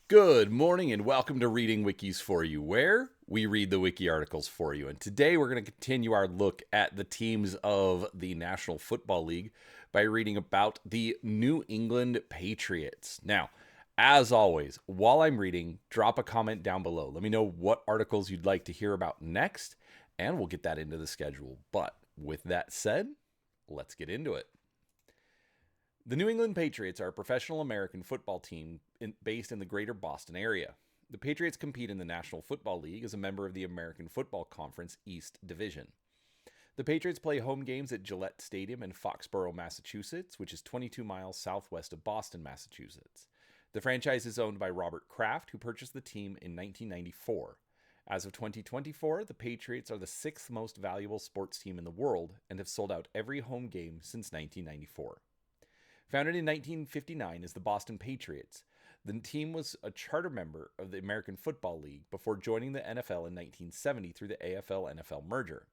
Good morning and welcome to Reading Wikis for You, where we read the wiki articles for you. And today we're going to continue our look at the teams of the National Football League by reading about the New England Patriots. Now, as always, while I'm reading, drop a comment down below. Let me know what articles you'd like to hear about next, and we'll get that into the schedule. But with that said, let's get into it. The New England Patriots are a professional American football team based in the greater Boston area. The Patriots compete in the National Football League as a member of the American Football Conference East Division. The Patriots play home games at Gillette Stadium in Foxborough, Massachusetts, which is 22 miles southwest of Boston, Massachusetts. The franchise is owned by Robert Kraft, who purchased the team in 1994. As of 2024, the Patriots are the sixth most valuable sports team in the world and have sold out every home game since 1994. Founded in 1959 as the Boston Patriots, the team was a charter member of the American Football League before joining the NFL in 1970 through the AFL-NFL merger.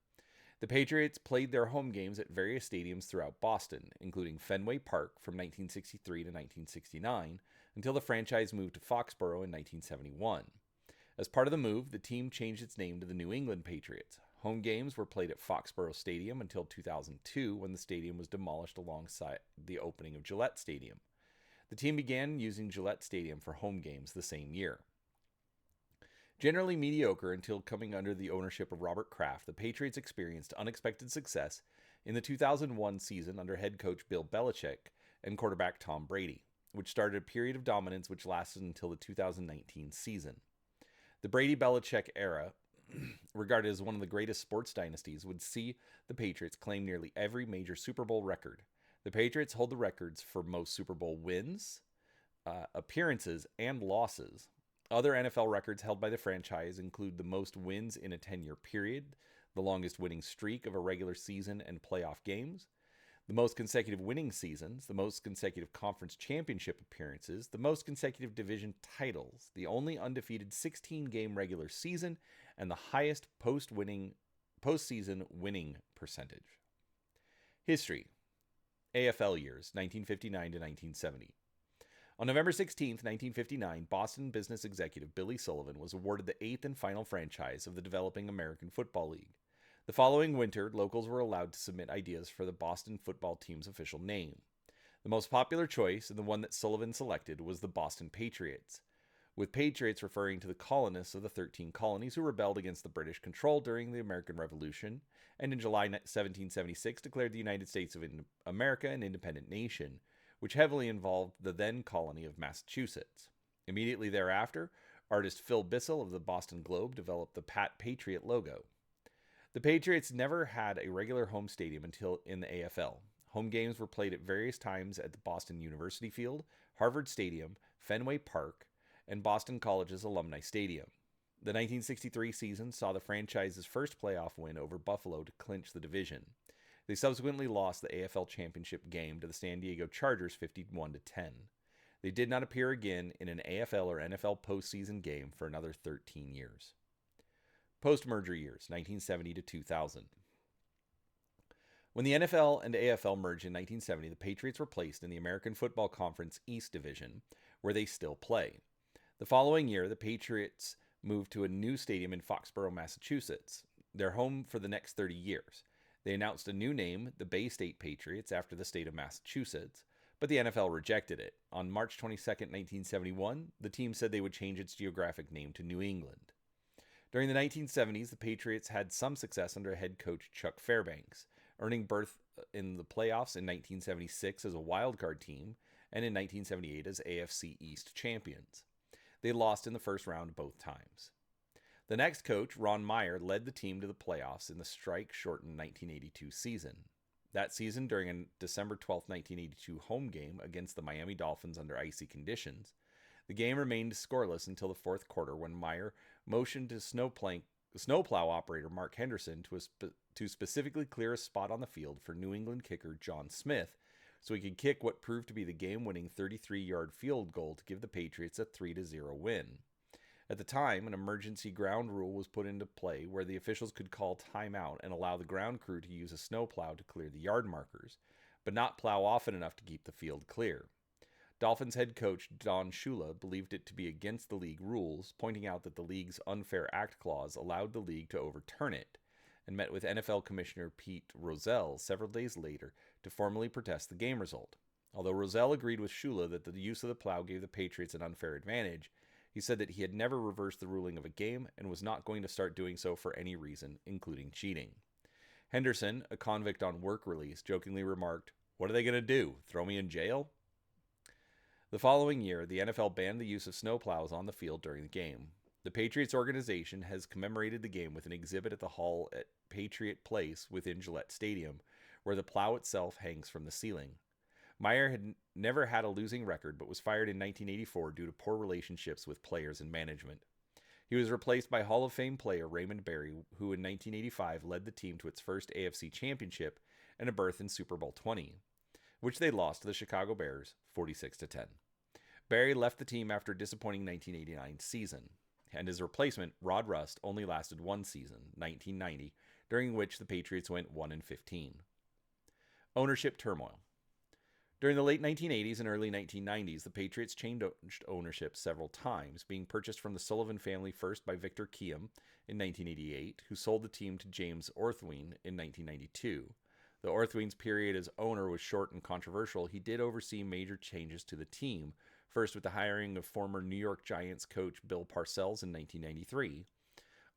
The Patriots played their home games at various stadiums throughout Boston, including Fenway Park from 1963 to 1969, until the franchise moved to Foxborough in 1971. As part of the move, the team changed its name to the New England Patriots. Home games were played at Foxborough Stadium until 2002, when the stadium was demolished alongside the opening of Gillette Stadium. The team began using Gillette Stadium for home games the same year. Generally mediocre until coming under the ownership of Robert Kraft, the Patriots experienced unexpected success in the 2001 season under head coach Bill Belichick and quarterback Tom Brady, which started a period of dominance which lasted until the 2019 season. The Brady-Belichick era, regarded as one of the greatest sports dynasties, would see the Patriots claim nearly every major Super Bowl record. The Patriots hold the records for most Super Bowl wins, appearances, and losses. Other NFL records held by the franchise include the most wins in a 10-year period, the longest winning streak of a regular season and playoff games, the most consecutive winning seasons, the most consecutive conference championship appearances, the most consecutive division titles, the only undefeated 16-game regular season, and the highest postseason winning percentage. History. AFL years, 1959 to 1970. On November 16, 1959, Boston business executive Billy Sullivan was awarded the eighth and final franchise of the developing American Football League. The following winter, locals were allowed to submit ideas for the Boston football team's official name. The most popular choice, and the one that Sullivan selected, was the Boston Patriots, with Patriots referring to the colonists of the 13 colonies who rebelled against the British control during the American Revolution, and in July 1776 declared the United States of America an independent nation, which heavily involved the then colony of Massachusetts. Immediately thereafter, artist Phil Bissell of the Boston Globe developed the Pat Patriot logo. The Patriots never had a regular home stadium until in the AFL. Home games were played at various times at the Boston University Field, Harvard Stadium, Fenway Park, and Boston College's Alumni Stadium. The 1963 season saw the franchise's first playoff win over Buffalo to clinch the division. They subsequently lost the AFL championship game to the San Diego Chargers 51-10. They did not appear again in an AFL or NFL postseason game for another 13 years. Post-merger years, 1970 to 2000. When the NFL and AFL merged in 1970, the Patriots were placed in the American Football Conference East Division, where they still play. The following year, the Patriots moved to a new stadium in Foxborough, Massachusetts, their home for the next 30 years. They announced a new name, the Bay State Patriots, after the state of Massachusetts, but the NFL rejected it. On March 22, 1971, the team said they would change its geographic name to New England. During the 1970s, the Patriots had some success under head coach Chuck Fairbanks, earning berth in the playoffs in 1976 as a wildcard team and in 1978 as AFC East champions. They lost in the first round both times. The next coach, Ron Meyer, led the team to the playoffs in the strike-shortened 1982 season. That season, during a December 12, 1982 home game against the Miami Dolphins under icy conditions, the game remained scoreless until the fourth quarter when Meyer motioned to snowplow operator Mark Henderson to specifically clear a spot on the field for New England kicker John Smith so he could kick what proved to be the game-winning 33-yard field goal to give the Patriots a 3-0 win. At the time, an emergency ground rule was put into play where the officials could call timeout and allow the ground crew to use a snowplow to clear the yard markers, but not plow often enough to keep the field clear. Dolphins head coach Don Shula believed it to be against the league rules, pointing out that the league's unfair act clause allowed the league to overturn it, and met with NFL Commissioner Pete Rozelle several days later to formally protest the game result. Although Rozelle agreed with Shula that the use of the plow gave the Patriots an unfair advantage, he said that he had never reversed the ruling of a game and was not going to start doing so for any reason, including cheating. Henderson, a convict on work release, jokingly remarked, "What are they going to do? Throw me in jail?" The following year, the NFL banned the use of snowplows on the field during the game. The Patriots organization has commemorated the game with an exhibit at the hall at Patriot Place within Gillette Stadium, where the plow itself hangs from the ceiling. Meyer had never had a losing record, but was fired in 1984 due to poor relationships with players and management. He was replaced by Hall of Fame player Raymond Berry, who in 1985 led the team to its first AFC championship and a berth in Super Bowl 20, which they lost to the Chicago Bears 46-10. Berry left the team after a disappointing 1989 season, and his replacement, Rod Rust, only lasted one season, 1990, during which the Patriots went 1-15. Ownership turmoil. During the late 1980s and early 1990s, the Patriots changed ownership several times, being purchased from the Sullivan family first by Victor Kiam in 1988, who sold the team to James Orthwein in 1992. Though Orthwein's period as owner was short and controversial, he did oversee major changes to the team, first with the hiring of former New York Giants coach Bill Parcells in 1993.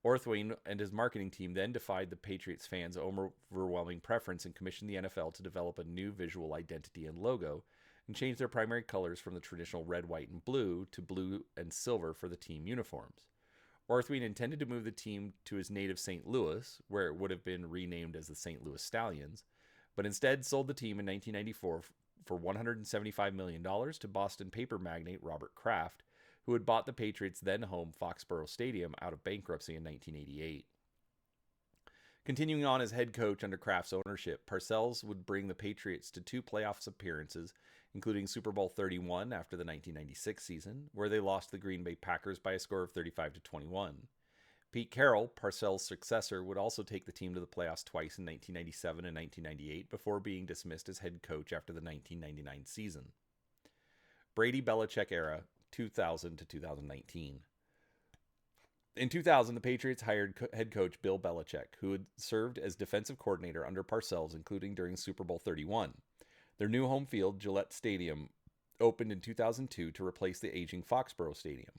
Orthwein and his marketing team then defied the Patriots fans' overwhelming preference and commissioned the NFL to develop a new visual identity and logo, and change their primary colors from the traditional red, white, and blue to blue and silver for the team uniforms. Orthwein intended to move the team to his native St. Louis, where it would have been renamed as the St. Louis Stallions, but instead sold the team in 1994 for $175 million to Boston paper magnate Robert Kraft, who had bought the Patriots' then-home Foxborough Stadium out of bankruptcy in 1988. Continuing on as head coach under Kraft's ownership, Parcells would bring the Patriots to two playoffs appearances, including Super Bowl 31 after the 1996 season, where they lost the Green Bay Packers by a score of 35-21. Pete Carroll, Parcells' successor, would also take the team to the playoffs twice in 1997 and 1998 before being dismissed as head coach after the 1999 season. Brady-Belichick era, 2000 to 2019. In 2000, the Patriots hired head coach Bill Belichick, who had served as defensive coordinator under Parcells, including during Super Bowl 31. Their new home field, Gillette Stadium, opened in 2002 to replace the aging Foxborough Stadium.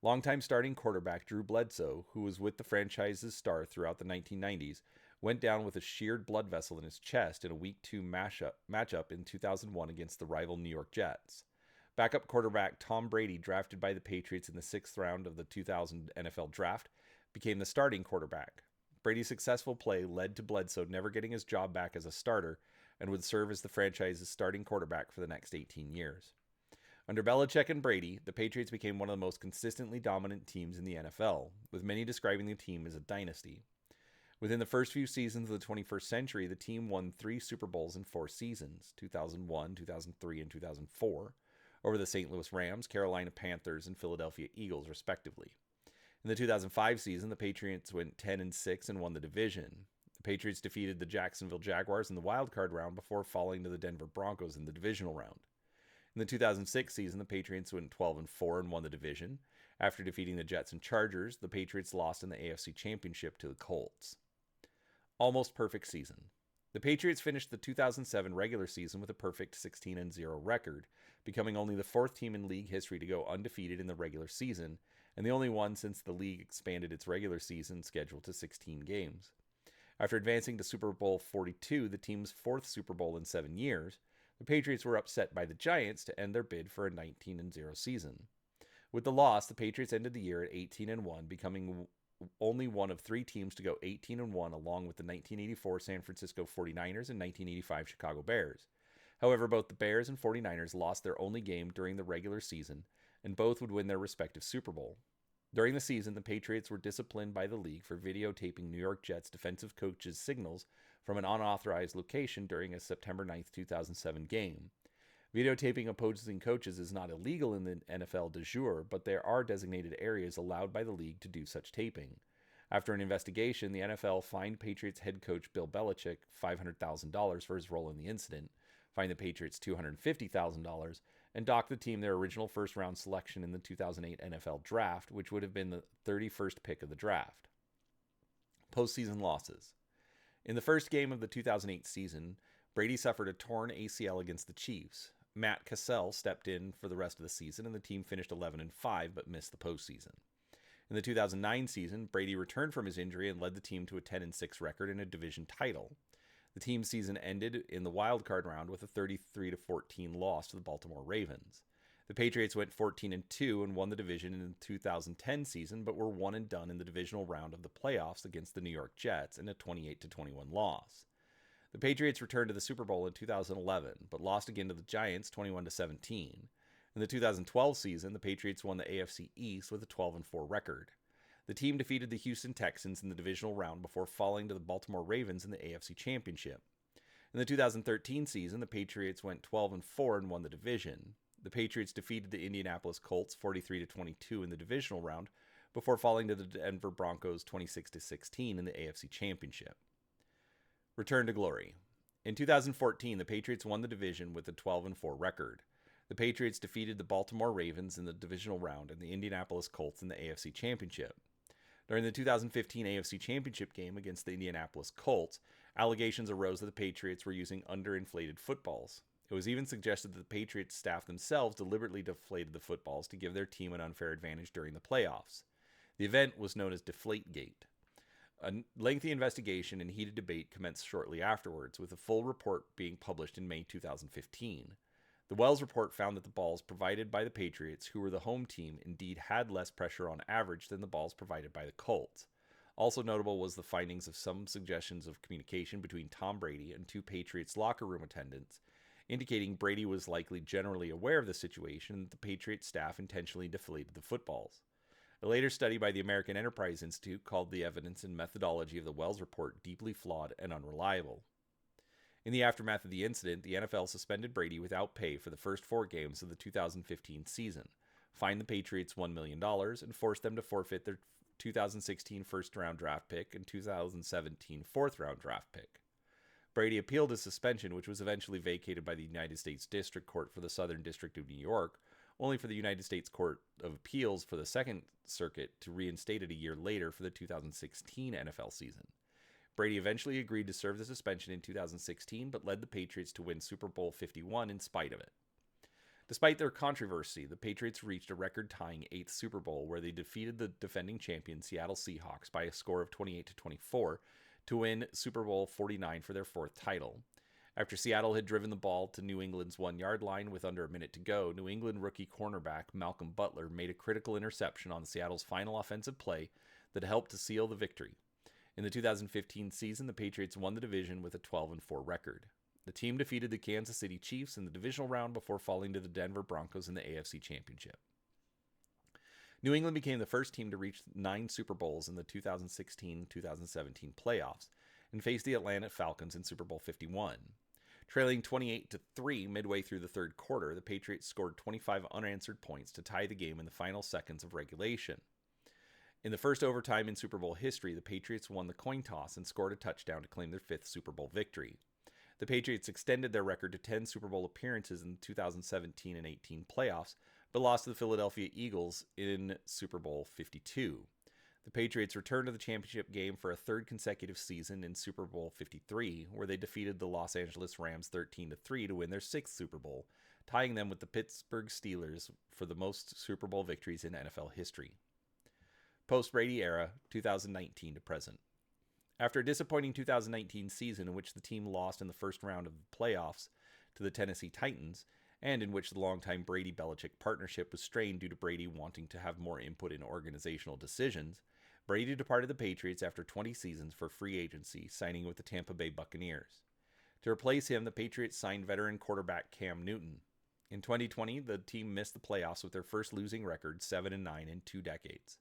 Longtime starting quarterback Drew Bledsoe, who was with the franchise's star throughout the 1990s, went down with a sheared blood vessel in his chest in a Week 2 matchup in 2001 against the rival New York Jets. Backup quarterback Tom Brady, drafted by the Patriots in the 6th round of the 2000 NFL Draft, became the starting quarterback. Brady's successful play led to Bledsoe never getting his job back as a starter and would serve as the franchise's starting quarterback for the next 18 years. Under Belichick and Brady, the Patriots became one of the most consistently dominant teams in the NFL, with many describing the team as a dynasty. Within the first few seasons of the 21st century, the team won 3 Super Bowls in 4 seasons, 2001, 2003, and 2004, over the St. Louis Rams, Carolina Panthers, and Philadelphia Eagles, respectively. In the 2005 season, the Patriots went 10-6 and won the division. The Patriots defeated the Jacksonville Jaguars in the wildcard round before falling to the Denver Broncos in the divisional round. In the 2006 season, the Patriots went 12-4 and won the division. After defeating the Jets and Chargers, the Patriots lost in the AFC Championship to the Colts. Almost perfect season. The Patriots finished the 2007 regular season with a perfect 16-0 record, becoming only the 4th team in league history to go undefeated in the regular season, and the only one since the league expanded its regular season schedule to 16 games. After advancing to Super Bowl 42, the team's 4th Super Bowl in 7 years, the Patriots were upset by the Giants to end their bid for a 19-0 season. With the loss, the Patriots ended the year at 18-1, becoming only one of 3 teams to go 18-1, along with the 1984 San Francisco 49ers and 1985 Chicago Bears. However, both the Bears and 49ers lost their only game during the regular season, and both would win their respective Super Bowl. During the season, the Patriots were disciplined by the league for videotaping New York Jets defensive coaches' signals from an unauthorized location during a September 9, 2007 game. Videotaping opposing coaches is not illegal in the NFL de jure, but there are designated areas allowed by the league to do such taping. After an investigation, the NFL fined Patriots head coach Bill Belichick $500,000 for his role in the incident, fined the Patriots $250,000, and docked the team their original first-round selection in the 2008 NFL Draft, which would have been the 31st pick of the draft. Postseason losses. In the first game of the 2008 season, Brady suffered a torn ACL against the Chiefs. Matt Cassell stepped in for the rest of the season, and the team finished 11-5 but missed the postseason. In the 2009 season, Brady returned from his injury and led the team to a 10-6 record and a division title. The team's season ended in the wild card round with a 33-14 loss to the Baltimore Ravens. The Patriots went 14-2 and won the division in the 2010 season, but were one and done in the divisional round of the playoffs against the New York Jets in a 28-21 loss. The Patriots returned to the Super Bowl in 2011, but lost again to the Giants 21-17. In the 2012 season, the Patriots won the AFC East with a 12-4 record. The team defeated the Houston Texans in the divisional round before falling to the Baltimore Ravens in the AFC Championship. In the 2013 season, the Patriots went 12-4 and won the division. The Patriots defeated the Indianapolis Colts 43-22 in the divisional round before falling to the Denver Broncos 26-16 in the AFC Championship. Return to glory. In 2014, the Patriots won the division with a 12-4 record. The Patriots defeated the Baltimore Ravens in the divisional round and the Indianapolis Colts in the AFC Championship. During the 2015 AFC Championship game against the Indianapolis Colts, allegations arose that the Patriots were using underinflated footballs. It was even suggested that the Patriots staff themselves deliberately deflated the footballs to give their team an unfair advantage during the playoffs. The event was known as Deflategate. A lengthy investigation and heated debate commenced shortly afterwards, with a full report being published in May 2015. The Wells report found that the balls provided by the Patriots, who were the home team, indeed had less pressure on average than the balls provided by the Colts. Also notable was the findings of some suggestions of communication between Tom Brady and two Patriots locker room attendants, indicating Brady was likely generally aware of the situation and that the Patriots staff intentionally deflated the footballs. A later study by the American Enterprise Institute called the evidence and methodology of the Wells report deeply flawed and unreliable. In the aftermath of the incident, the NFL suspended Brady without pay for the first 4 games of the 2015 season, fined the Patriots $1 million, and forced them to forfeit their 2016 first-round draft pick and 2017 fourth-round draft pick. Brady appealed his suspension, which was eventually vacated by the United States District Court for the Southern District of New York, only for the United States Court of Appeals for the Second Circuit to reinstate it a year later for the 2016 NFL season. Brady eventually agreed to serve the suspension in 2016, but led the Patriots to win Super Bowl 51 in spite of it. Despite their controversy, the Patriots reached a record-tying 8th Super Bowl where they defeated the defending champion Seattle Seahawks by a score of 28-24 to win Super Bowl 49 for their 4th title. After Seattle had driven the ball to New England's 1-yard line with under a minute to go, New England rookie cornerback Malcolm Butler made a critical interception on Seattle's final offensive play that helped to seal the victory. In the 2015 season, the Patriots won the division with a 12-4 record. The team defeated the Kansas City Chiefs in the divisional round before falling to the Denver Broncos in the AFC Championship. New England became the first team to reach 9 Super Bowls in the 2016-2017 playoffs and faced the Atlanta Falcons in Super Bowl 51. Trailing 28-3 midway through the third quarter, the Patriots scored 25 unanswered points to tie the game in the final seconds of regulation. In the first overtime in Super Bowl history, the Patriots won the coin toss and scored a touchdown to claim their 5th Super Bowl victory. The Patriots extended their record to 10 Super Bowl appearances in the 2017 and 18 playoffs, but lost to the Philadelphia Eagles in Super Bowl 52. The Patriots returned to the championship game for a 3rd consecutive season in Super Bowl 53, where they defeated the Los Angeles Rams 13-3 to win their 6th Super Bowl, tying them with the Pittsburgh Steelers for the most Super Bowl victories in NFL history. Post-Brady era, 2019 to present. After a disappointing 2019 season in which the team lost in the first round of the playoffs to the Tennessee Titans, and in which the longtime Brady-Belichick partnership was strained due to Brady wanting to have more input in organizational decisions, Brady departed the Patriots after 20 seasons for free agency, signing with the Tampa Bay Buccaneers. To replace him, the Patriots signed veteran quarterback Cam Newton. In 2020, the team missed the playoffs with their first losing record, 7-9 in 2 decades.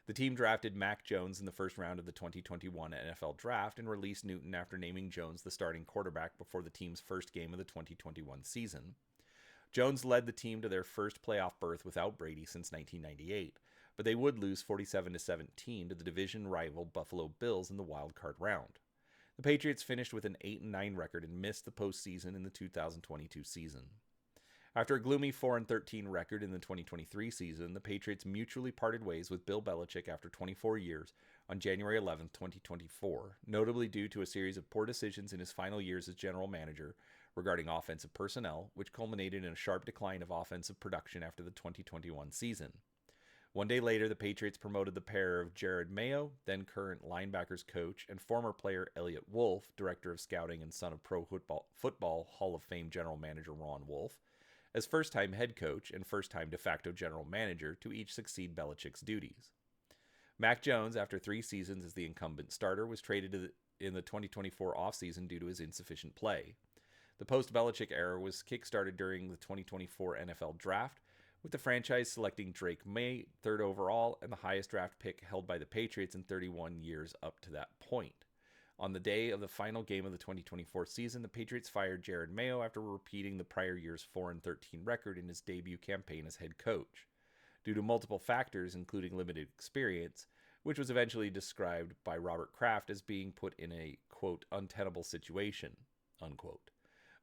The team drafted Mac Jones in the first round of the 2021 NFL Draft and released Newton after naming Jones the starting quarterback before the team's first game of the 2021 season. Jones led the team to their first playoff berth without Brady since 1998, but they would lose 47-17 to the division rival Buffalo Bills in the wild card round. The Patriots finished with an 8-9 record and missed the postseason in the 2022 season. After a gloomy 4-13 record in the 2023 season, the Patriots mutually parted ways with Bill Belichick after 24 years on January 11, 2024, notably due to a series of poor decisions in his final years as general manager regarding offensive personnel, which culminated in a sharp decline of offensive production after the 2021 season. One day later, the Patriots promoted the pair of Jared Mayo, then current linebackers coach, and former player Elliott Wolf, director of scouting and son of Pro Football Hall of Fame general manager Ron Wolf, as first-time head coach and first-time de facto general manager to each succeed Belichick's duties. Mac Jones, after 3 seasons as the incumbent starter, was traded in the 2024 offseason due to his insufficient play. The post-Belichick era was kickstarted during the 2024 NFL Draft, with the franchise selecting Drake May 3rd overall and the highest draft pick held by the Patriots in 31 years up to that point. On the day of the final game of the 2024 season, the Patriots fired Jared Mayo after repeating the prior year's 4-13 record in his debut campaign as head coach. Due to multiple factors, including limited experience, which was eventually described by Robert Kraft as being put in a, quote, untenable situation, unquote.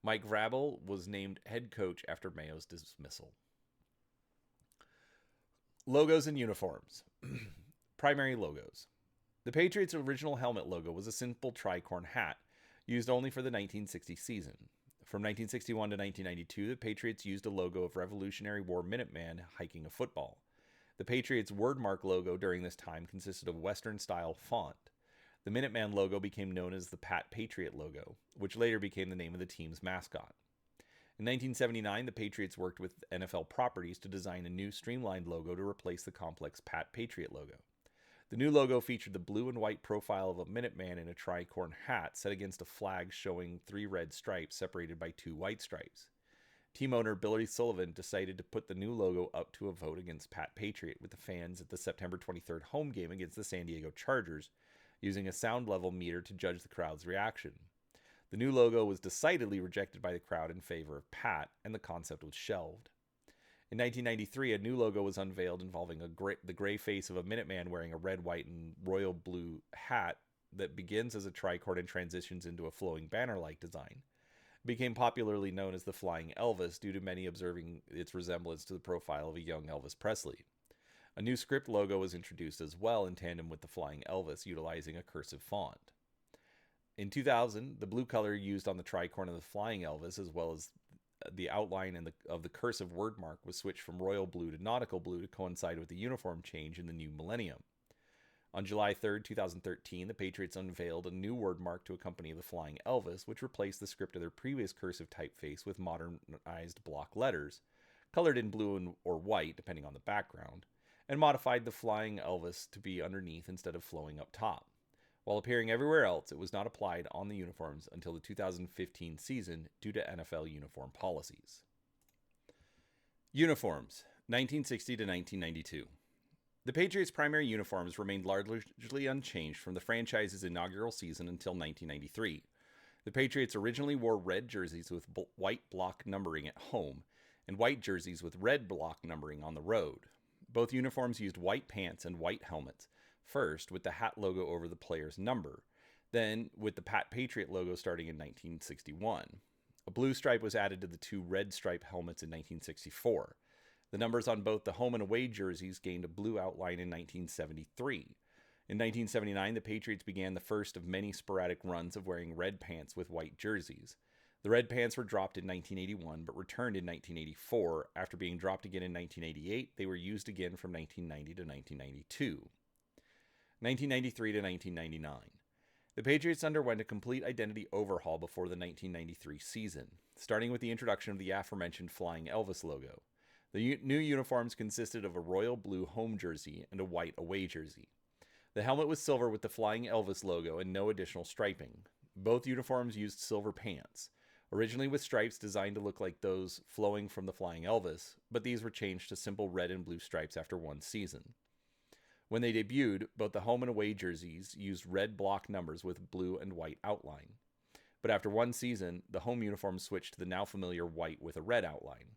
Mike Vrabel was named head coach after Mayo's dismissal. Logos and uniforms. Primary logos. The Patriots' original helmet logo was a simple tricorn hat, used only for the 1960 season. From 1961 to 1992, the Patriots used a logo of Revolutionary War Minuteman hiking a football. The Patriots' wordmark logo during this time consisted of Western-style font. The Minuteman logo became known as the Pat Patriot logo, which later became the name of the team's mascot. In 1979, the Patriots worked with NFL Properties to design a new streamlined logo to replace the complex Pat Patriot logo. The new logo featured the blue and white profile of a Minuteman in a tricorn hat set against a flag showing 3 red stripes separated by 2 white stripes. Team owner Billy Sullivan decided to put the new logo up to a vote against Pat Patriot with the fans at the September 23rd home game against the San Diego Chargers, using a sound level meter to judge the crowd's reaction. The new logo was decidedly rejected by the crowd in favor of Pat, and the concept was shelved. In 1993, a new logo was unveiled involving the gray face of a Minuteman wearing a red, white, and royal blue hat that begins as a tricorn and transitions into a flowing banner-like design. It became popularly known as the Flying Elvis due to many observing its resemblance to the profile of a young Elvis Presley. A new script logo was introduced as well in tandem with the Flying Elvis, utilizing a cursive font. In 2000, the blue color used on the tricorn of the Flying Elvis, as well as the outline of the cursive wordmark, was switched from royal blue to nautical blue to coincide with the uniform change in the new millennium. On July 3, 2013, the Patriots unveiled a new wordmark to accompany the Flying Elvis, which replaced the script of their previous cursive typeface with modernized block letters, colored in blue or white, depending on the background, and modified the Flying Elvis to be underneath instead of flowing up top. While appearing everywhere else, it was not applied on the uniforms until the 2015 season due to NFL uniform policies. Uniforms, 1960 to 1992. The Patriots' primary uniforms remained largely unchanged from the franchise's inaugural season until 1993. The Patriots originally wore red jerseys with white block numbering at home, and white jerseys with red block numbering on the road. Both uniforms used white pants and white helmets, first with the hat logo over the player's number, then with the Pat Patriot logo starting in 1961. A blue stripe was added to the 2 red stripe helmets in 1964. The numbers on both the home and away jerseys gained a blue outline in 1973. In 1979, the Patriots began the first of many sporadic runs of wearing red pants with white jerseys. The red pants were dropped in 1981, but returned in 1984. After being dropped again in 1988, they were used again from 1990 to 1992. 1993 to 1999. The Patriots underwent a complete identity overhaul before the 1993 season, starting with the introduction of the aforementioned Flying Elvis logo. The new uniforms consisted of a royal blue home jersey and a white away jersey. The helmet was silver with the Flying Elvis logo and no additional striping. Both uniforms used silver pants, originally with stripes designed to look like those flowing from the Flying Elvis, but these were changed to simple red and blue stripes after one season. When they debuted, both the home and away jerseys used red block numbers with blue and white outline. But after one season, the home uniform switched to the now familiar white with a red outline.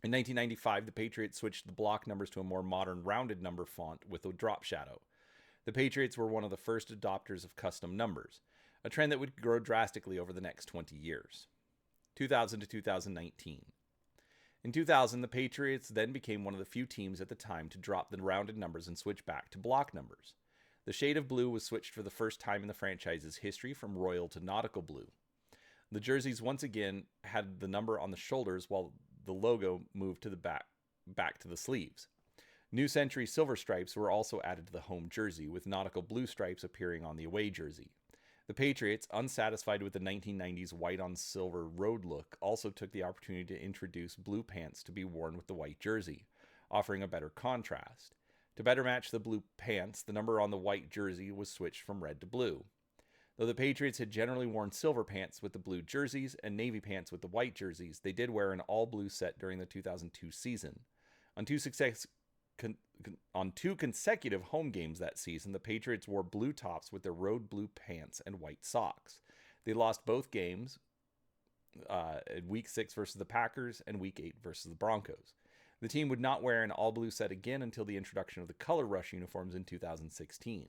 In 1995, the Patriots switched the block numbers to a more modern rounded number font with a drop shadow. The Patriots were one of the first adopters of custom numbers, a trend that would grow drastically over the next 20 years. 2000 to 2019. In 2000, the Patriots then became one of the few teams at the time to drop the rounded numbers and switch back to block numbers. The shade of blue was switched for the first time in the franchise's history from royal to nautical blue. The jerseys once again had the number on the shoulders while the logo moved to the back to the sleeves. New Century silver stripes were also added to the home jersey, with nautical blue stripes appearing on the away jersey. The Patriots, unsatisfied with the 1990s white on silver road look, also took the opportunity to introduce blue pants to be worn with the white jersey, offering a better contrast. To better match the blue pants, the number on the white jersey was switched from red to blue. Though the Patriots had generally worn silver pants with the blue jerseys and navy pants with the white jerseys, they did wear an all-blue set during the 2002 season. On two consecutive home games that season, the Patriots wore blue tops with their road blue pants and white socks. They lost both games, in Week 6 versus the Packers and Week 8 versus the Broncos. The team would not wear an all-blue set again until the introduction of the color rush uniforms in 2016.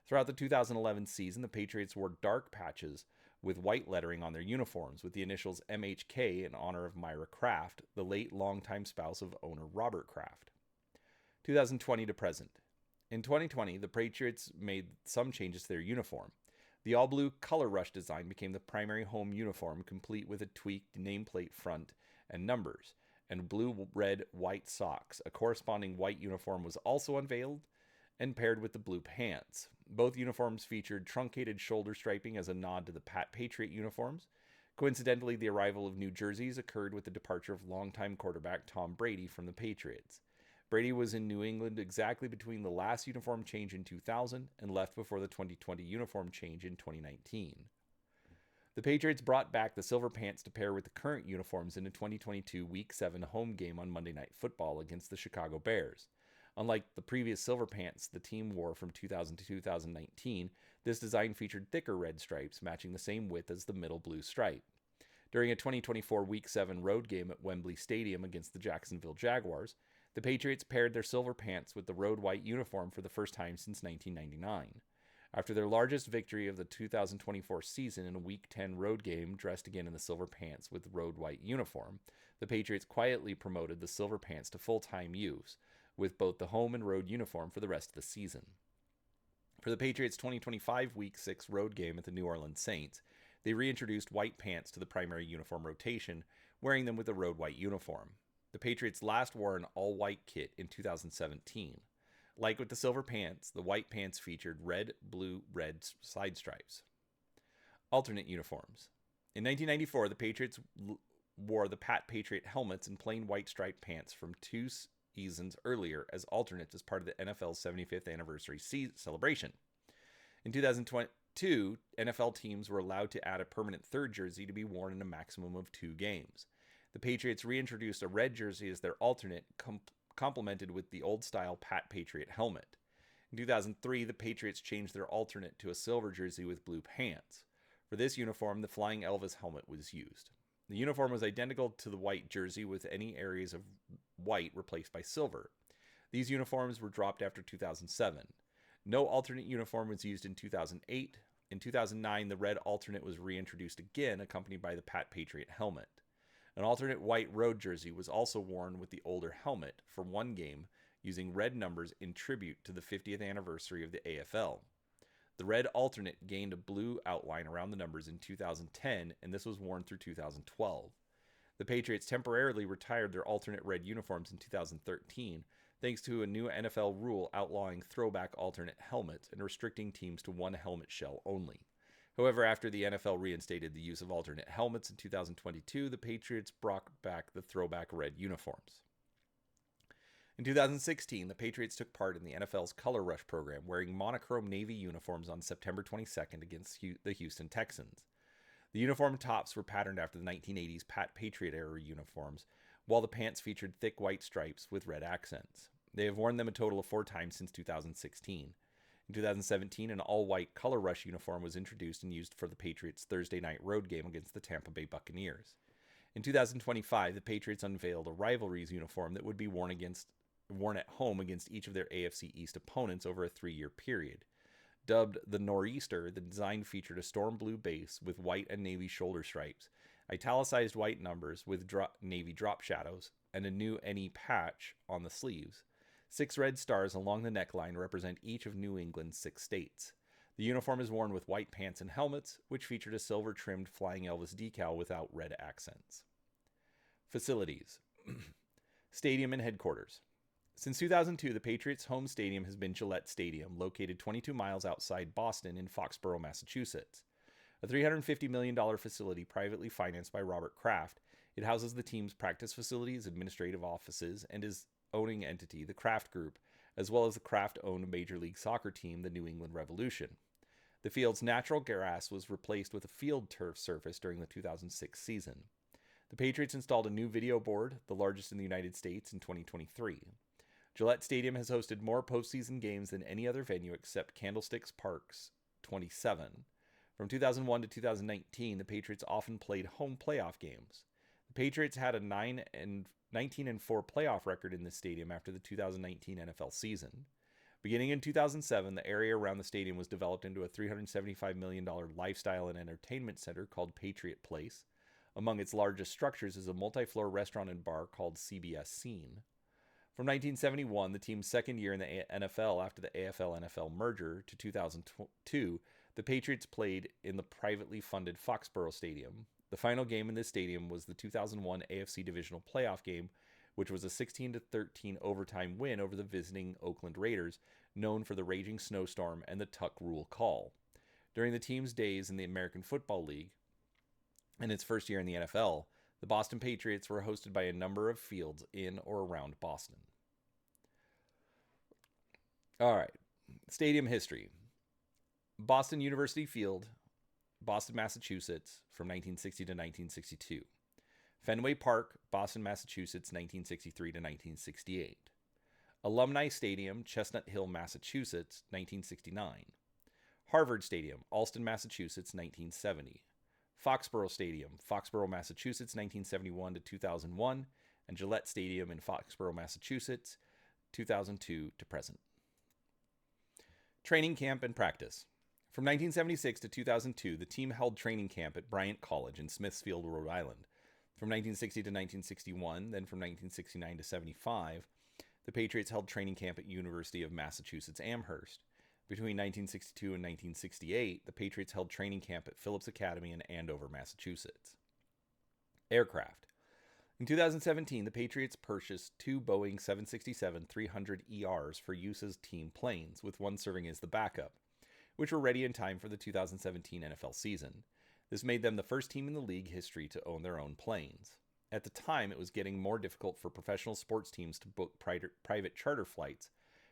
Throughout the 2011 season, the Patriots wore dark patches with white lettering on their uniforms, with the initials MHK in honor of Myra Kraft, the late longtime spouse of owner Robert Kraft. 2020 to present. In 2020, the Patriots made some changes to their uniform. The all-blue color rush design became the primary home uniform, complete with a tweaked nameplate front and numbers, and blue, red, white socks. A corresponding white uniform was also unveiled and paired with the blue pants. Both uniforms featured truncated shoulder striping as a nod to the Pat Patriot uniforms. Coincidentally, the arrival of new jerseys occurred with the departure of longtime quarterback Tom Brady from the Patriots. Brady was in New England exactly between the last uniform change in 2000 and left before the 2020 uniform change in 2019. The Patriots brought back the silver pants to pair with the current uniforms in a 2022 Week 7 home game on Monday Night Football against the Chicago Bears. Unlike the previous silver pants the team wore from 2000 to 2019, this design featured thicker red stripes matching the same width as the middle blue stripe. During a 2024 Week 7 road game at Wembley Stadium against the Jacksonville Jaguars, the Patriots paired their silver pants with the road white uniform for the first time since 1999. After their largest victory of the 2024 season in a Week 10 road game dressed again in the silver pants with the road white uniform, the Patriots quietly promoted the silver pants to full-time use, with both the home and road uniform for the rest of the season. For the Patriots' 2025 Week 6 road game at the New Orleans Saints, they reintroduced white pants to the primary uniform rotation, wearing them with the road white uniform. The Patriots last wore an all-white kit in 2017. Like with the silver pants, the white pants featured red, blue, red side stripes. Alternate uniforms. In 1994, the Patriots wore the Pat Patriot helmets and plain white striped pants from two seasons earlier as alternates as part of the NFL's 75th anniversary celebration. In 2022, NFL teams were allowed to add a permanent third jersey to be worn in a maximum of 2 games. The Patriots reintroduced a red jersey as their alternate, complemented with the old-style Pat Patriot helmet. In 2003, the Patriots changed their alternate to a silver jersey with blue pants. For this uniform, the Flying Elvis helmet was used. The uniform was identical to the white jersey, with any areas of white replaced by silver. These uniforms were dropped after 2007. No alternate uniform was used in 2008. In 2009, the red alternate was reintroduced again, accompanied by the Pat Patriot helmet. An alternate white road jersey was also worn with the older helmet for one game, using red numbers in tribute to the 50th anniversary of the AFL. The red alternate gained a blue outline around the numbers in 2010, and this was worn through 2012. The Patriots temporarily retired their alternate red uniforms in 2013, thanks to a new NFL rule outlawing throwback alternate helmets and restricting teams to one helmet shell only. However, after the NFL reinstated the use of alternate helmets in 2022, the Patriots brought back the throwback red uniforms. In 2016, the Patriots took part in the NFL's Color Rush program, wearing monochrome navy uniforms on September 22nd against the Houston Texans. The uniform tops were patterned after the 1980s Pat Patriot era uniforms, while the pants featured thick white stripes with red accents. They have worn them a total of 4 times since 2016. In 2017, an all-white Color Rush uniform was introduced and used for the Patriots' Thursday night road game against the Tampa Bay Buccaneers. In 2025, the Patriots unveiled a rivalries uniform that would be worn at home against each of their AFC East opponents over a 3-year period. Dubbed the Nor'easter, the design featured a storm blue base with white and navy shoulder stripes, italicized white numbers with navy drop shadows, and a new NE patch on the sleeves. 6 red stars along the neckline represent each of New England's 6 states. The uniform is worn with white pants and helmets, which featured a silver-trimmed Flying Elvis decal without red accents. Facilities. Stadium and headquarters. Since 2002, the Patriots' home stadium has been Gillette Stadium, located 22 miles outside Boston in Foxborough, Massachusetts. A $350 million facility privately financed by Robert Kraft, it houses the team's practice facilities, administrative offices, and its owning entity, the Kraft Group, as well as the Kraft-owned Major League Soccer team, the New England Revolution. The field's natural grass was replaced with a field turf surface during the 2006 season. The Patriots installed a new video board, the largest in the United States, in 2023. Gillette Stadium has hosted more postseason games than any other venue except Candlesticks Park's 27. From 2001 to 2019, the Patriots often played home playoff games. The Patriots had a 19-4 playoff record in this stadium after the 2019 NFL season. Beginning in 2007, the area around the stadium was developed into a $375 million lifestyle and entertainment center called Patriot Place. Among its largest structures is a multi-floor restaurant and bar called CBS Scene. From 1971, the team's second year in the NFL after the AFL-NFL merger, to 2002, the Patriots played in the privately funded Foxborough Stadium. The final game in this stadium was the 2001 AFC Divisional Playoff game, which was a 16-13 overtime win over the visiting Oakland Raiders, known for the raging snowstorm and the tuck rule call. During the team's days in the American Football League and its first year in the NFL, the Boston Patriots were hosted by a number of fields in or around Boston. All right, stadium history. Boston University Field, Boston, Massachusetts, from 1960 to 1962. Fenway Park, Boston, Massachusetts, 1963 to 1968. Alumni Stadium, Chestnut Hill, Massachusetts, 1969. Harvard Stadium, Allston, Massachusetts, 1970. Foxborough Stadium, Foxborough, Massachusetts, 1971 to 2001, and Gillette Stadium in Foxborough, Massachusetts, 2002 to present. Training camp and practice. From 1976 to 2002, the team held training camp at Bryant College in Smithfield, Rhode Island. From 1960 to 1961, then from 1969 to 75, the Patriots held training camp at University of Massachusetts Amherst. Between 1962 and 1968, the Patriots held training camp at Phillips Academy in Andover, Massachusetts. Aircraft. In 2017, the Patriots purchased 2 Boeing 767-300ERs for use as team planes, with one serving as the backup, which were ready in time for the 2017 NFL season. This made them the first team in the league history to own their own planes. At the time, it was getting more difficult for professional sports teams to book private charter flights,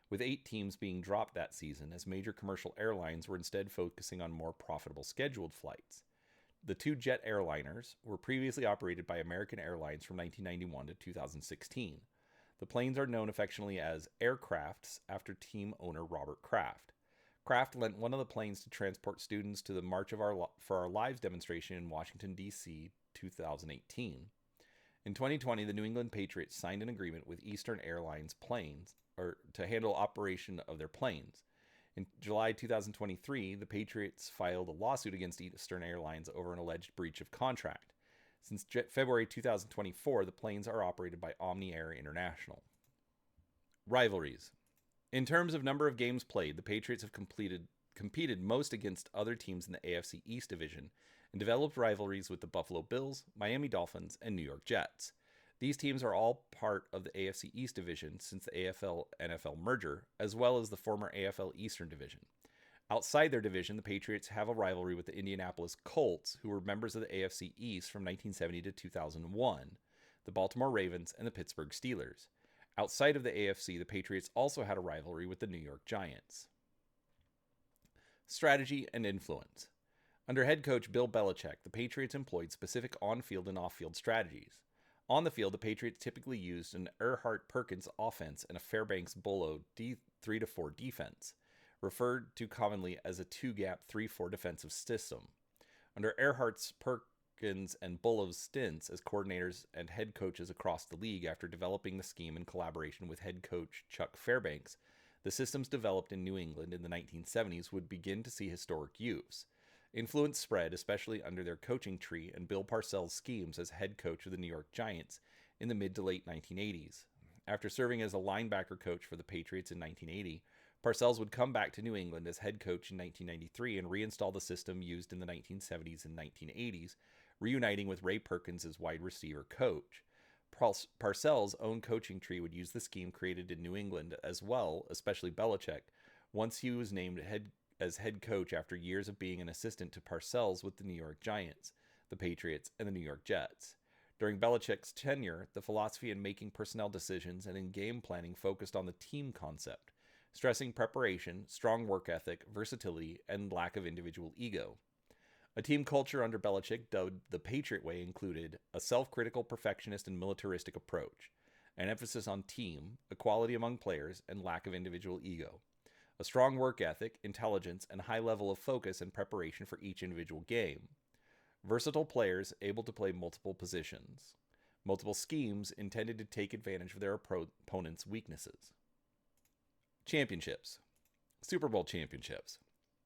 with 8 teams being dropped that season as major commercial airlines were instead focusing on more profitable scheduled flights. The 2 jet airliners were previously operated by American Airlines from 1991 to 2016. The planes are known affectionately as Aircrafts after team owner Robert Kraft. Kraft lent one of the planes to transport students to the March for Our Lives demonstration in Washington, D.C. 2018. In 2020, the New England Patriots signed an agreement with Eastern Airlines to handle operation of their planes. In July 2023, the Patriots filed a lawsuit against Eastern Airlines over an alleged breach of contract. Since February 2024, the planes are operated by Omni Air International. Rivalries. In terms of number of games played, the Patriots have competed most against other teams in the AFC East Division and developed rivalries with the Buffalo Bills, Miami Dolphins, and New York Jets. These teams are all part of the AFC East Division since the AFL-NFL merger, as well as the former AFL Eastern Division. Outside their division, the Patriots have a rivalry with the Indianapolis Colts, who were members of the AFC East from 1970 to 2001, the Baltimore Ravens, and the Pittsburgh Steelers. Outside of the AFC, the Patriots also had a rivalry with the New York Giants. Strategy and influence. Under head coach Bill Belichick, the Patriots employed specific on-field and off-field strategies. On the field, the Patriots typically used an Erhardt-Perkins offense and a Fairbanks-Bullough 3-4 defense, referred to commonly as a 2-gap 3-4 defensive system. Under Erhardt's, Perkins, and Bullow's stints as coordinators and head coaches across the league after developing the scheme in collaboration with head coach Chuck Fairbanks, the systems developed in New England in the 1970s would begin to see historic use. Influence spread, especially under their coaching tree and Bill Parcells' schemes as head coach of the New York Giants in the mid to late 1980s. After serving as a linebacker coach for the Patriots in 1980, Parcells would come back to New England as head coach in 1993 and reinstall the system used in the 1970s and 1980s, reuniting with Ray Perkins as wide receiver coach. Parcells' own coaching tree would use the scheme created in New England as well, especially Belichick, once he was named as head coach after years of being an assistant to Parcells with the New York Giants, the Patriots, and the New York Jets. During Belichick's tenure, the philosophy in making personnel decisions and in game planning focused on the team concept, stressing preparation, strong work ethic, versatility, and lack of individual ego. A team culture under Belichick, dubbed the Patriot Way, included a self-critical, perfectionist, and militaristic approach, an emphasis on team, equality among players, and lack of individual ego, a strong work ethic, intelligence, and high level of focus and preparation for each individual game, versatile players able to play multiple positions, multiple schemes intended to take advantage of their opponent's weaknesses. Championships. Super Bowl championships.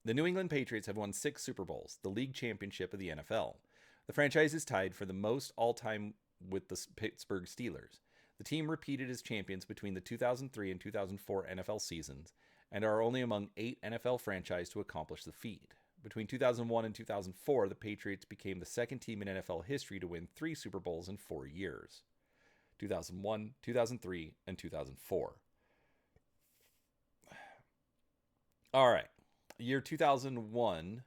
The New England Patriots have won 6 Super Bowls, the league championship of the NFL. The franchise is tied for the most all-time with the Pittsburgh Steelers. The team repeated as champions between the 2003 and 2004 NFL seasons and are only among 8 NFL franchises to accomplish the feat. Between 2001 and 2004, the Patriots became the second team in NFL history to win 3 Super Bowls in 4 years: 2001, 2003, and 2004. All right. Year 2001,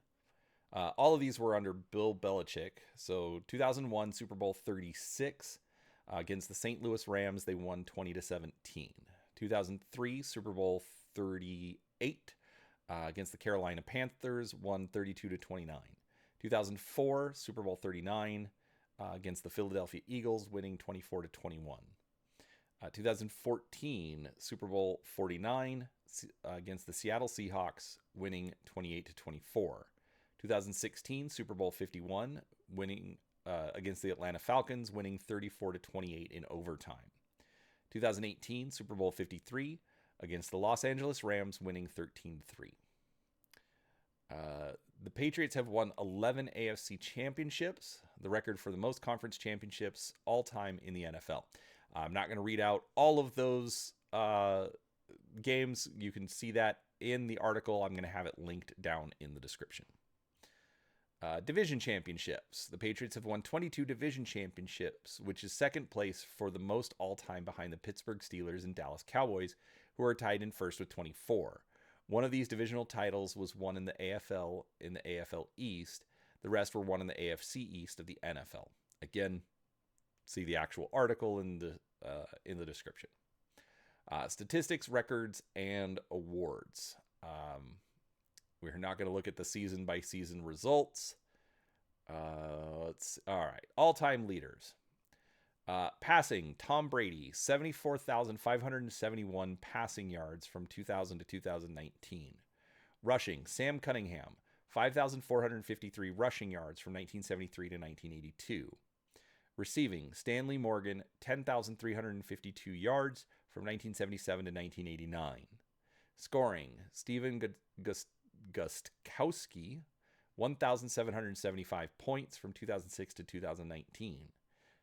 all of these were under Bill Belichick. So 2001 Super Bowl 36 against the St. Louis Rams, they won 20-17. 2003 Super Bowl 38 against the Carolina Panthers, won 32-29. 2004 Super Bowl 39 against the Philadelphia Eagles, winning 24-21. 2014 Super Bowl 49 against the Seattle Seahawks, winning 28-24. 2016 Super Bowl 51, winning against the Atlanta Falcons, winning 34-28 in overtime. 2018 Super Bowl 53 against the Los Angeles Rams, winning 13-3. The Patriots have won 11 AFC championships, the record for the most conference championships all time in the NFL. I'm not going to read out all of those games. You can see that in the article. I'm going to have it linked down in the description. Division championships. The Patriots have won 22 division championships, which is second place for the most all-time behind the Pittsburgh Steelers and Dallas Cowboys, who are tied in first with 24. One of these divisional titles was won in the AFL East. The rest were won in the AFC East of the NFL. Again, see the actual article in the description. Statistics, records, and awards. We're not going to look at the season-by-season results. All right. All-time leaders. Passing, Tom Brady, 74,571 passing yards from 2000 to 2019. Rushing, Sam Cunningham, 5,453 rushing yards from 1973 to 1982. Receiving, Stanley Morgan, 10,352 yards from 1977 to 1989. Scoring, Steven Gostkowski, 1,775 points from 2006 to 2019.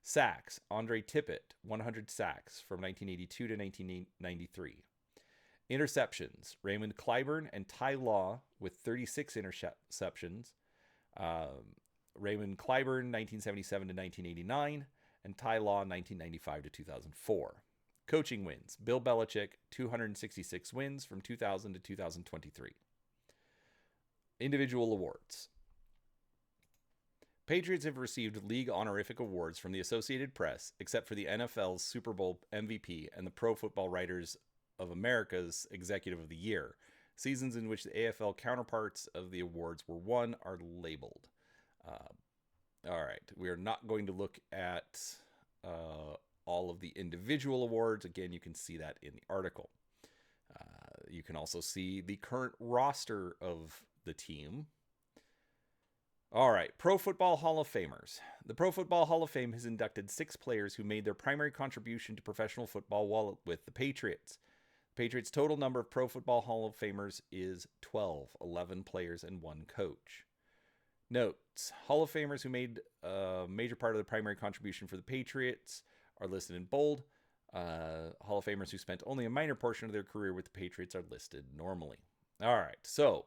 Sacks, Andre Tippett, 100 sacks from 1982 to 1993. Interceptions, Raymond Clyburn and Ty Law with 36 interceptions. Raymond Clyburn, 1977 to 1989, and Ty Law, 1995 to 2004. Coaching wins, Bill Belichick, 266 wins from 2000 to 2023. Individual awards. Patriots have received league honorific awards from the Associated Press, except for the NFL's Super Bowl MVP and the Pro Football Writers of America's Executive of the Year. Seasons in which the AFL counterparts of the awards were won are labeled. All right, we are not going to look at all of the individual awards. Again, you can see that in the article. You can also see the current roster of the team. All right, Pro Football Hall of Famers. The Pro Football Hall of Fame has inducted 6 players who made their primary contribution to professional football while with the Patriots. The Patriots' total number of Pro Football Hall of Famers is 12, 11 players and 1 coach. Notes: Hall of Famers who made a major part of the primary contribution for the Patriots are listed in bold. Hall of Famers who spent only a minor portion of their career with the Patriots are listed normally. All right, so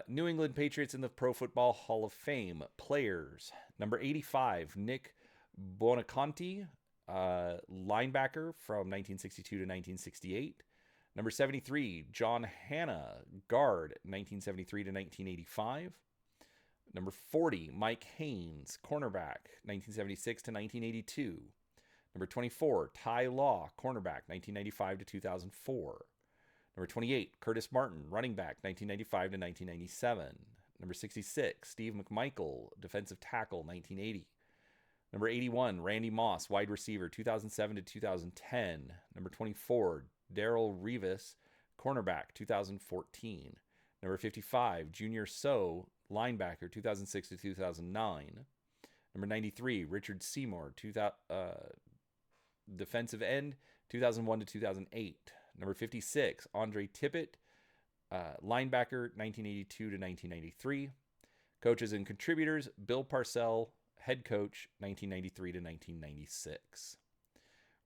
New England Patriots in the Pro Football Hall of Fame. Players: number 85, Nick Buonaconti, linebacker from 1962 to 1968. Number 73, John Hanna, guard, 1973 to 1985. Number 40, Mike Haynes, cornerback, 1976 to 1982. Number 24, Ty Law, cornerback, 1995 to 2004. Number 28, Curtis Martin, running back, 1995 to 1997. Number 66, Steve McMichael, defensive tackle, 1980. Number 81, Randy Moss, wide receiver, 2007 to 2010. Number 24, Darrell Revis, cornerback, 2014. Number 55, Junior So, linebacker, 2006 to 2009. Number 93, Richard Seymour, defensive end, 2001 to 2008. Number 56, Andre Tippett, linebacker, 1982 to 1993. Coaches and contributors: Bill Parcells, head coach, 1993 to 1996.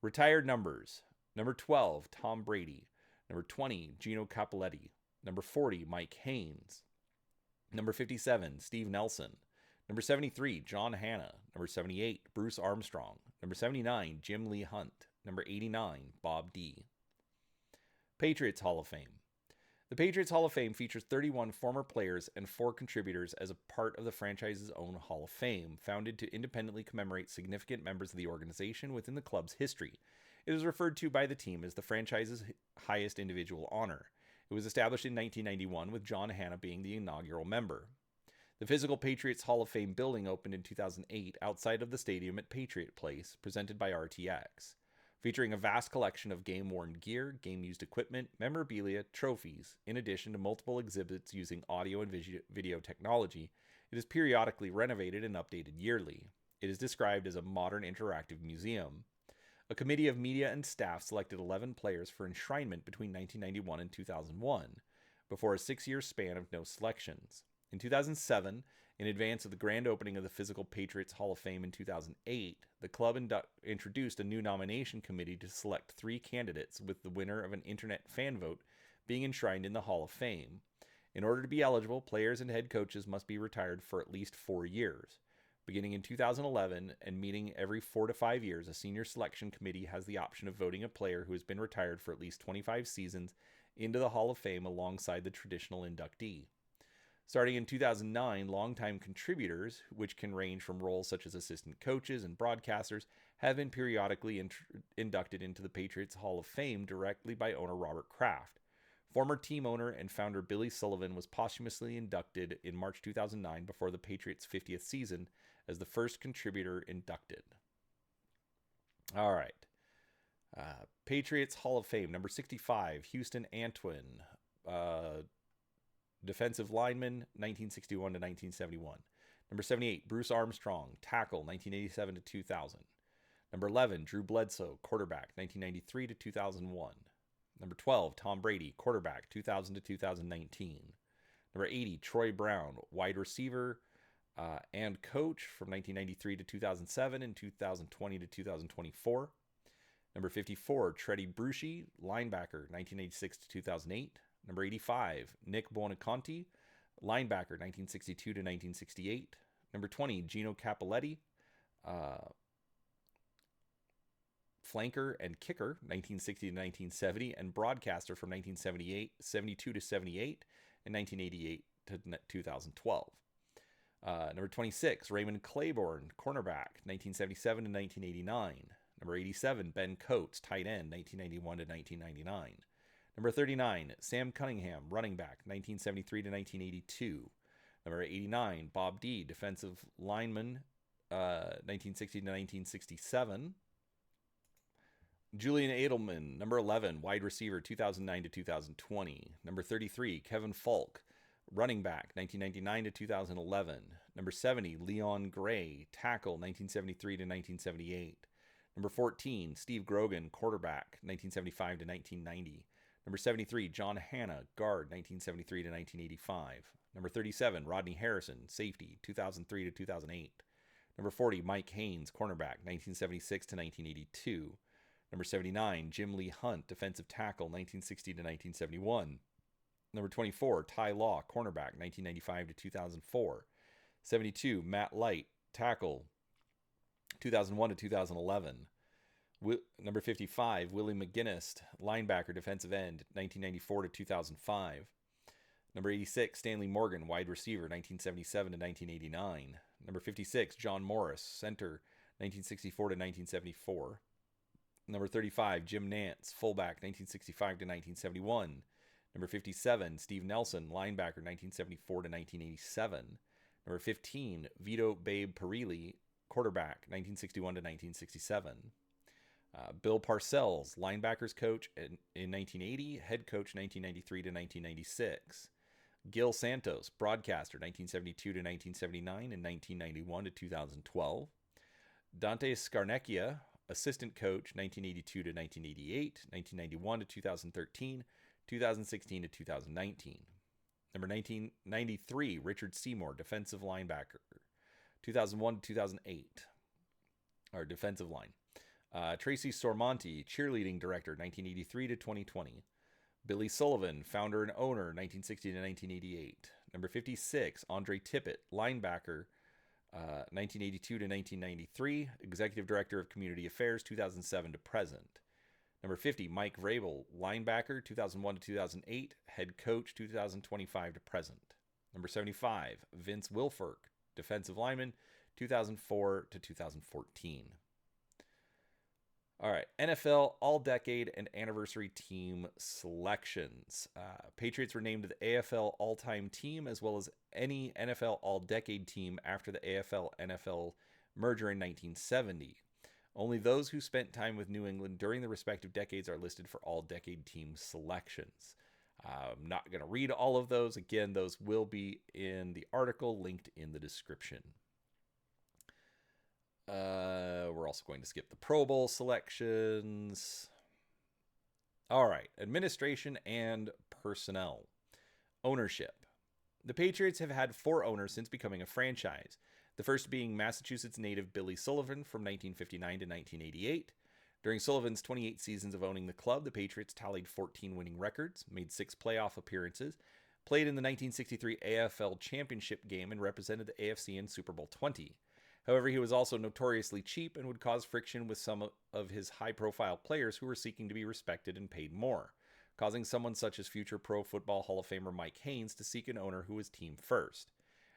Retired numbers: number 12, Tom Brady. Number 20, Gino Cappelletti. Number 40, Mike Haynes. Number 57, Steve Nelson. Number 73, John Hanna. Number 78, Bruce Armstrong. Number 79, Jim Lee Hunt. Number 89, Bob D. Patriots Hall of Fame. The Patriots Hall of Fame features 31 former players and 4 contributors as a part of the franchise's own Hall of Fame, founded to independently commemorate significant members of the organization within the club's history. It is referred to by the team as the franchise's highest individual honor. It was established in 1991, with John Hanna being the inaugural member. The physical Patriots Hall of Fame building opened in 2008 outside of the stadium at Patriot Place, presented by RTX, featuring a vast collection of game-worn gear, game-used equipment, memorabilia, trophies. In addition to multiple exhibits using audio and video technology, it is periodically renovated and updated yearly. It is described as a modern interactive museum. A committee of media and staff selected 11 players for enshrinement between 1991 and 2001, before a 6-year span of no selections. In 2007, in advance of the grand opening of the physical Patriots Hall of Fame in 2008, the club introduced a new nomination committee to select 3 candidates, with the winner of an internet fan vote being enshrined in the Hall of Fame. In order to be eligible, players and head coaches must be retired for at least 4 years. Beginning in 2011 and meeting every 4 to 5 years, a senior selection committee has the option of voting a player who has been retired for at least 25 seasons into the Hall of Fame alongside the traditional inductee. Starting in 2009, longtime contributors, which can range from roles such as assistant coaches and broadcasters, have been periodically inducted into the Patriots Hall of Fame directly by owner Robert Kraft. Former team owner and founder Billy Sullivan was posthumously inducted in March 2009 before the Patriots' 50th season as the first contributor inducted. All right. Patriots Hall of Fame, number 65, Houston Antwin, defensive lineman, 1961 to 1971. Number 78, Bruce Armstrong, tackle, 1987 to 2000. Number 11, Drew Bledsoe, quarterback, 1993 to 2001. Number 12, Tom Brady, quarterback, 2000 to 2019. Number 80, Troy Brown, wide receiver and coach from 1993 to 2007 and 2020 to 2024. Number 54, Treddy Bruschi, linebacker, 1986 to 2008. Number 85, Nick Buonaconti, linebacker, 1962 to 1968. Number 20, Gino Cappelletti, flanker and kicker, 1960 to 1970, and broadcaster from 1972 to 78, and 1988 to 2012. Number 26, Raymond Claiborne, cornerback, 1977 to 1989. Number 87, Ben Coates, tight end, 1991 to 1999. Number 39, Sam Cunningham, running back, 1973 to 1982. Number 89, Bob D, defensive lineman, 1960 to 1967. Julian Edelman, number 11, wide receiver, 2009 to 2020. Number 33, Kevin Falk, running back, 1999 to 2011. Number 70, Leon Gray, tackle, 1973 to 1978. Number 14, Steve Grogan, quarterback, 1975 to 1990. Number 73, John Hanna, guard, 1973 to 1985. Number 37, Rodney Harrison, safety, 2003 to 2008. Number 40, Mike Haynes, cornerback, 1976 to 1982. Number 79, Jim Lee Hunt, defensive tackle, 1960 to 1971. Number 24, Ty Law, cornerback, 1995 to 2004. 72, Matt Light, tackle, 2001 to 2011. Number 55, Willie McGinnis, linebacker, defensive end, 1994 to 2005. Number 86, Stanley Morgan, wide receiver, 1977 to 1989. Number 56, John Morris, center, 1964 to 1974. Number 35, Jim Nance, fullback, 1965 to 1971. Number 57, Steve Nelson, linebacker, 1974 to 1987. Number 15, Vito Babe Perilli, quarterback, 1961 to 1967. Bill Parcells, linebackers coach in 1980, head coach 1993 to 1996. Gil Santos, broadcaster 1972 to 1979 and 1991 to 2012. Dante Scarnecchia, assistant coach 1982 to 1988, 1991 to 2013, 2016 to 2019. Number 1993, Richard Seymour, defensive linebacker, 2001 to 2008, or defensive line. Tracy Sormonti, cheerleading director, 1983 to 2020. Billy Sullivan, founder and owner, 1960 to 1988. Number 56, Andre Tippett, linebacker, 1982 to 1993. Executive director of community affairs, 2007 to present. Number 50, Mike Vrabel, linebacker, 2001 to 2008. Head coach, 2025 to present. Number 75, Vince Wilfork, defensive lineman, 2004 to 2014. All right, NFL All-Decade and Anniversary Team selections. Patriots were named the AFL All-Time Team as well as any NFL All-Decade team after the AFL-NFL merger in 1970. Only those who spent time with New England during the respective decades are listed for All-Decade Team selections. I'm not going to read all of those. Again, those will be in the article linked in the description. We're also going to skip the Pro Bowl selections. All right, administration and personnel. Ownership. The Patriots have had 4 owners since becoming a franchise, the first being Massachusetts native Billy Sullivan from 1959 to 1988. During Sullivan's 28 seasons of owning the club, the Patriots tallied 14 winning records, made 6 playoff appearances, played in the 1963 AFL Championship game, and represented the AFC in Super Bowl 20. However, he was also notoriously cheap and would cause friction with some of his high-profile players who were seeking to be respected and paid more, causing someone such as future Pro Football Hall of Famer Mike Haynes to seek an owner who was team first.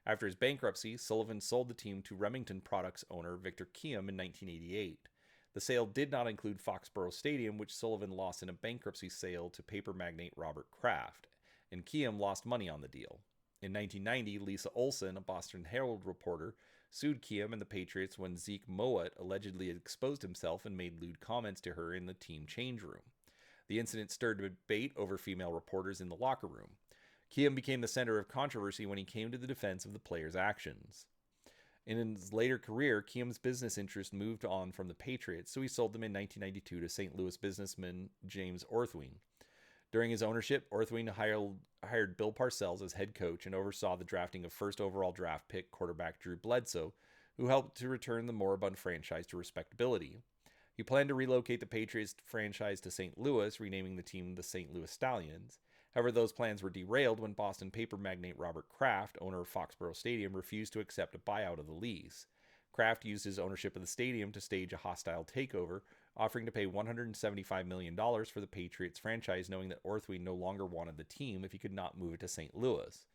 After his bankruptcy, Sullivan sold the team to Remington Products owner Victor Kiam in 1988. The sale did not include Foxborough Stadium, which Sullivan lost in a bankruptcy sale to paper magnate Robert Kraft, and Kiam lost money on the deal. In 1990, Lisa Olson, a Boston Herald reporter, sued Kiam and the Patriots when Zeke Mowat allegedly exposed himself and made lewd comments to her in the team change room. The incident stirred debate over female reporters in the locker room. Kiam became the center of controversy when he came to the defense of the player's actions. In his later career, Kiam's business interest moved on from the Patriots, so he sold them in 1992 to St. Louis businessman James Orthwein. During his ownership, Orthwein hired Bill Parcells as head coach and oversaw the drafting of first overall draft pick quarterback Drew Bledsoe, who helped to return the moribund franchise to respectability. He planned to relocate the Patriots franchise to St. Louis, renaming the team the St. Louis Stallions. However, those plans were derailed when Boston paper magnate Robert Kraft, owner of Foxborough Stadium, refused to accept a buyout of the lease. Kraft used his ownership of the stadium to stage a hostile takeover, offering to pay $175 million for the Patriots franchise, knowing that Orthwein no longer wanted the team if he could not move it to St. Louis.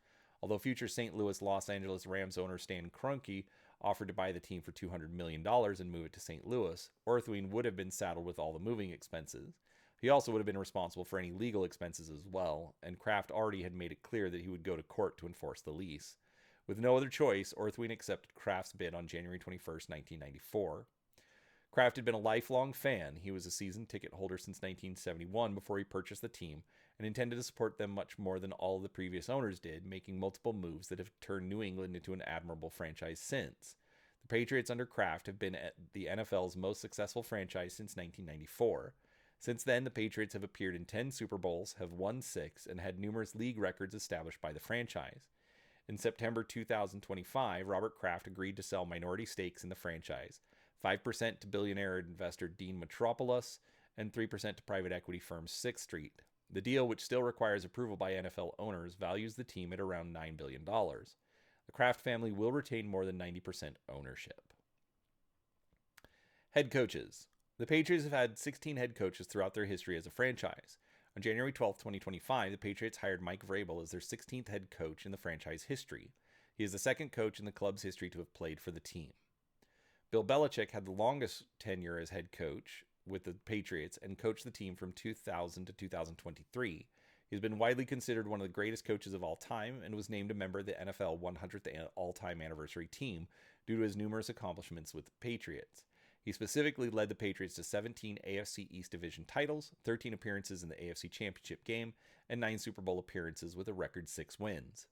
Although future St. Louis Los Angeles Rams owner Stan Kroenke offered to buy the team for $200 million and move it to St. Louis, Orthwein would have been saddled with all the moving expenses. He also would have been responsible for any legal expenses as well, and Kraft already had made it clear that he would go to court to enforce the lease. With no other choice, Orthwein accepted Kraft's bid on January 21, 1994. Kraft had been a lifelong fan. He was a season ticket holder since 1971 before he purchased the team and intended to support them much more than all of the previous owners did, making multiple moves that have turned New England into an admirable franchise since. The Patriots under Kraft have been the NFL's most successful franchise since 1994. Since then, the Patriots have appeared in 10 Super Bowls, have won 6, and had numerous league records established by the franchise. In September 2025, Robert Kraft agreed to sell minority stakes in the franchise, 5% to billionaire investor Dean Metropoulos and 3% to private equity firm Sixth Street. The deal, which still requires approval by NFL owners, values the team at around $9 billion. The Kraft family will retain more than 90% ownership. Head coaches. The Patriots have had 16 head coaches throughout their history as a franchise. On January 12, 2025, the Patriots hired Mike Vrabel as their 16th head coach in the franchise history. He is the second coach in the club's history to have played for the team. Bill Belichick had the longest tenure as head coach with the Patriots and coached the team from 2000 to 2023. He's been widely considered one of the greatest coaches of all time and was named a member of the NFL 100th all-time anniversary team due to his numerous accomplishments with the Patriots. He specifically led the Patriots to 17 AFC East Division titles, 13 appearances in the AFC Championship game, and 9 Super Bowl appearances with a record 6 wins.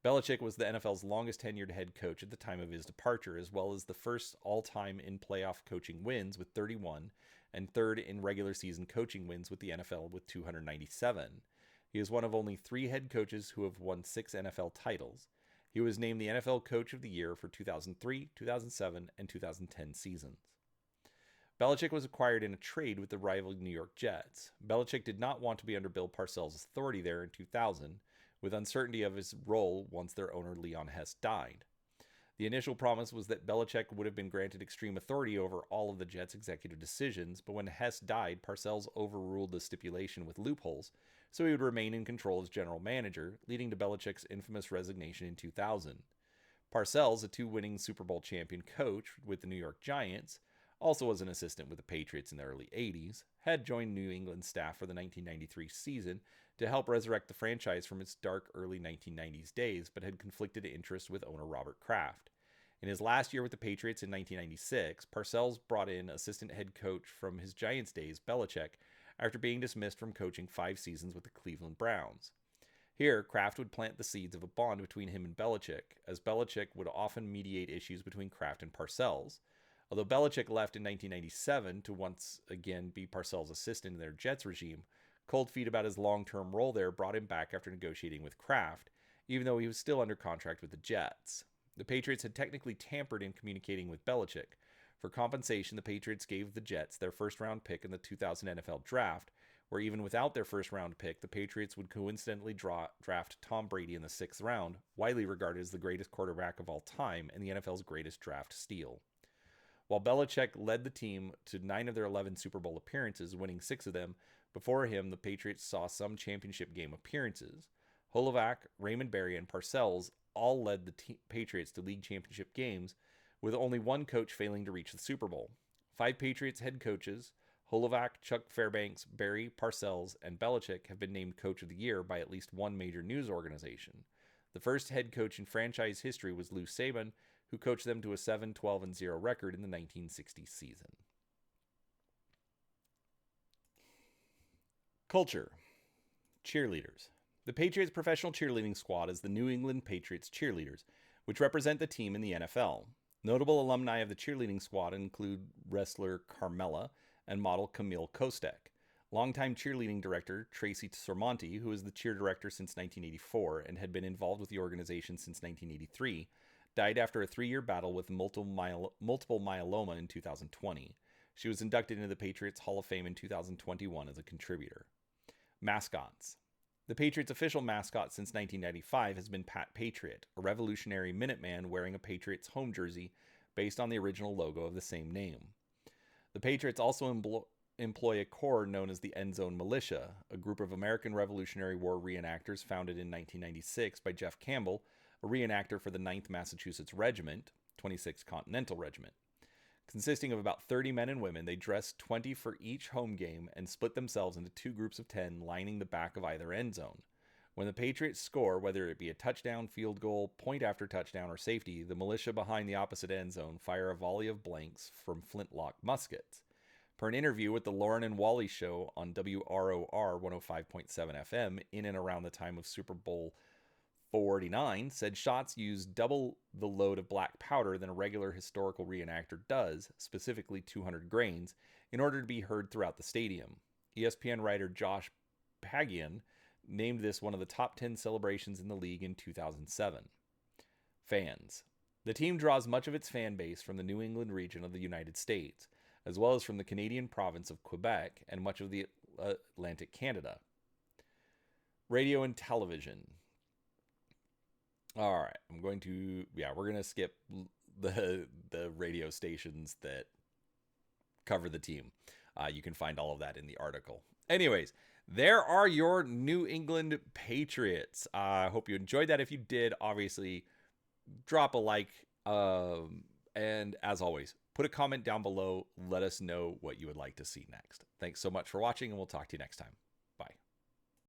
Belichick was the NFL's longest tenured head coach at the time of his departure, as well as the first all-time in playoff coaching wins with 31, and third in regular season coaching wins with the NFL with 297. He is one of only 3 head coaches who have won 6 NFL titles. He was named the NFL Coach of the Year for 2003, 2007, and 2010 seasons. Belichick was acquired in a trade with the rival New York Jets. Belichick did not want to be under Bill Parcells' authority there in 2000, with uncertainty of his role once their owner Leon Hess died. The initial promise was that Belichick would have been granted extreme authority over all of the Jets' executive decisions, but when Hess died, Parcells overruled the stipulation with loopholes, so he would remain in control as general manager, leading to Belichick's infamous resignation in 2000. Parcells, a 2-winning Super Bowl champion coach with the New York Giants, also was an assistant with the Patriots in the early 80s, had joined New England staff for the 1993 season to help resurrect the franchise from its dark early 1990s days, but had conflicted interest with owner Robert Kraft. In his last year with the Patriots in 1996, Parcells brought in assistant head coach from his Giants days, Belichick, after being dismissed from coaching 5 seasons with the Cleveland Browns. Here, Kraft would plant the seeds of a bond between him and Belichick, as Belichick would often mediate issues between Kraft and Parcells. Although Belichick left in 1997 to once again be Parcells' assistant in their Jets regime, cold feet about his long-term role there brought him back after negotiating with Kraft, even though he was still under contract with the Jets. The Patriots had technically tampered in communicating with Belichick. For compensation, the Patriots gave the Jets their first-round pick in the 2000 NFL Draft, where even without their first-round pick, the Patriots would coincidentally draft Tom Brady in the 6th round, widely regarded as the greatest quarterback of all time and the NFL's greatest draft steal. While Belichick led the team to 9 of their 11 Super Bowl appearances, winning 6 of them, before him, the Patriots saw some championship game appearances. Holovac, Raymond Berry, and Parcells all led the Patriots to league championship games, with only one coach failing to reach the Super Bowl. 5 Patriots head coaches, Holovac, Chuck Fairbanks, Berry, Parcells, and Belichick, have been named Coach of the Year by at least one major news organization. The first head coach in franchise history was Lou Saban, who coached them to a 7-12-0 record in the 1960 season. Culture. Cheerleaders. The Patriots' professional cheerleading squad is the New England Patriots cheerleaders, which represent the team in the NFL. Notable alumni of the cheerleading squad include wrestler Carmella and model Camille Kostek. Longtime cheerleading director Tracy Sormonti, who is the cheer director since 1984 and had been involved with the organization since 1983, died after a 3-year battle with multiple myeloma in 2020. She was inducted into the Patriots Hall of Fame in 2021 as a contributor. Mascots. The Patriots' official mascot since 1995 has been Pat Patriot, a revolutionary Minuteman wearing a Patriots home jersey based on the original logo of the same name. The Patriots also employ a corps known as the End Zone Militia, a group of American Revolutionary War reenactors founded in 1996 by Jeff Campbell, a reenactor for the 9th Massachusetts Regiment, 26th Continental Regiment. Consisting of about 30 men and women, they dress 20 for each home game and split themselves into 2 groups of 10 lining the back of either end zone. When the Patriots score, whether it be a touchdown, field goal, point after touchdown, or safety, the militia behind the opposite end zone fire a volley of blanks from flintlock muskets. Per an interview with the Lauren and Wally show on WROR 105.7 FM in and around the time of Super Bowl 49, said shots used double the load of black powder than a regular historical reenactor does, specifically 200 grains, in order to be heard throughout the stadium. ESPN writer Josh Pagian named this one of the top 10 celebrations in the league in 2007. Fans. The team draws much of its fan base from the New England region of the United States, as well as from the Canadian province of Quebec and much of the Atlantic Canada. Radio and television. All right, we're going to skip the radio stations that cover the team. You can find all of that in the article. Anyways, there are your New England Patriots. I hope you enjoyed that. If you did, obviously, drop a like. And as always, put a comment down below. Let us know what you would like to see next. Thanks so much for watching, and we'll talk to you next time.